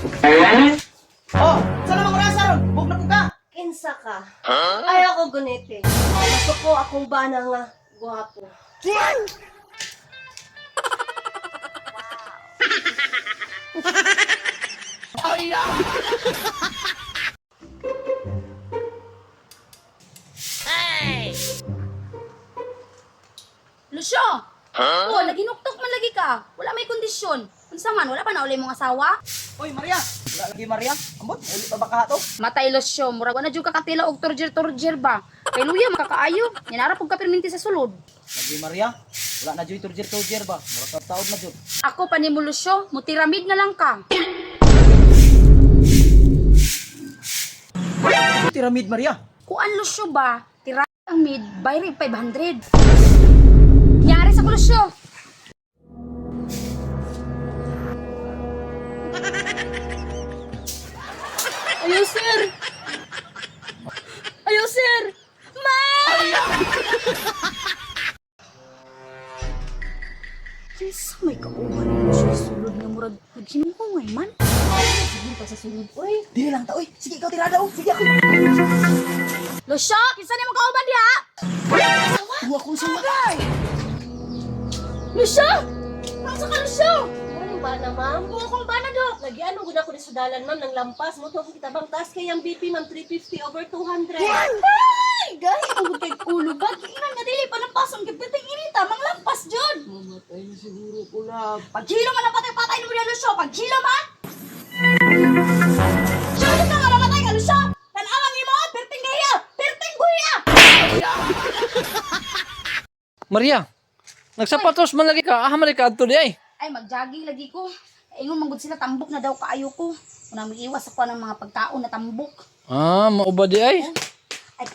Oh, saan naman ko nasa ron? Bug na po ka. Kinsa ka? Ay ako gunite. Gusto ko akong bana nga guwapo. Lucio! Oh, naginuktok man lagi ka. Wala may kondisyon. Unsa man, wala pa na uli mong asawa? Oy, Maria. Wala lagi, Maria. Ambot, ulit pa ba ka to? Matay Lucio, murag na jud ka katila og torjer ba? Kay luya makakaayo. Ninara pug ka perminti sa sulod. Lagi, Maria. Wala na dyan turjer ba? Mura ka taod na dyan. Ako pa ni mo Lucio, mutiramid na lang ka. Tiramid, Maria. Kuan Lucio ba? Tira ang mid, bayri 500. Nyari sa ko Lucio. Ayaw, sir! Ayaw, sir! Ma! Yes, may kauban mo siya sulod nga murag naghinungungay man. Sige pa sa sulod, oy. Dili lang ta, oy. Sige, ikaw tirada, oh. Sige, ako. Lucio, kinsa ni mo kauban diha? Huwag akong sumagay. Lucio! Pasa ka, Lucio! Ano ba na, ma'am? Kung akong bana, Dok. Lagi-ano gud ako ni sudalan, ma'am, ng lampas mo. Ito kita bang taas kay ang BP, ma'am, 350/200. Ay! Gaya mo kay ulo ba? Inan nga dili pa ng pasong gipiting inita, manglampas jud. Mamatay na siguro ko lang. Paghilo man ang patay-patay mo na Lucio, paghilo man! Siyempre ka nga mamatay ka, Lucio! Tanawan niyo mo, perting gaya! Perting guya! Maria, nagsapatos man lagi ka. Mali ka adto di ay. Ay, mag-jogging lagi ko. Ingon manggod sila, tambok na daw kaayo ko. Unang mag-iwas ako ng mga pagkaon na tambok. Mauba di ay. Ay,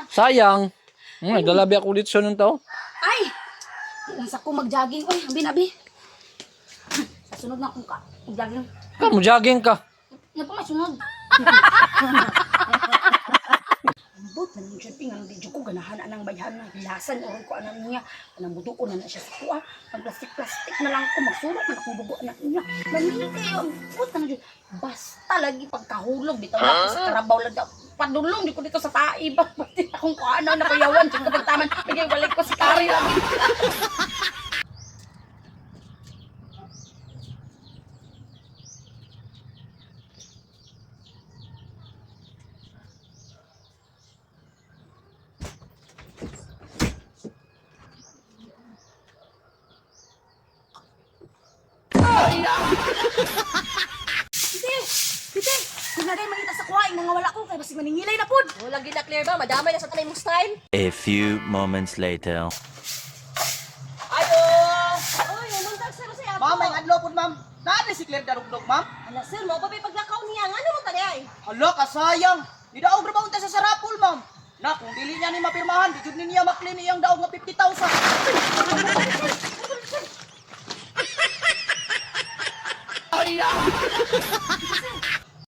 Sayang. Nagdalabi ako dito sa nung tao. ay! Ilang sa ko mag-jogging. Uy, abi. Sa sunod na akong mag-jogging. Ka mo jogging ka. Yan pa may sunod. Ambot na nung shopping ang video ko, ganahan ng bayhan ng hilasan. Oray ko anak niya. Anang budo ko na siya sa kuha. Pag-plastic na lang ko, magsulat man akong dugo anak niya. Nanili kayo, ambot na nung basta lagi pagkahulog. Bitaw na ako sa karabaw lang. Padulong, di ko dito sa taiba. Pati akong kuhanaw na kuyawan. Diyan kapag taman, bigay balik ko si Kari lagi. Bite, kung na rin makita sa kuhaing nangawala ko, kaya basig maningilay na pod. Wala gid na clear ba? Madamay na sa tanay mong style. A few moments later. Ayo! Oy, naman tag sir sa Ma'am, may adlo po, ma'am. Naan si Claire darugdog, ma'am. Ala sir, mo pa paglakaw niya. Ano mo tadi ay? Hala, kasayang. Di daog na ba unta sa sarapol, ma'am. Na, kung dili niya ni mapirmahan, di jud niya maklin iyang daog nga 50,000.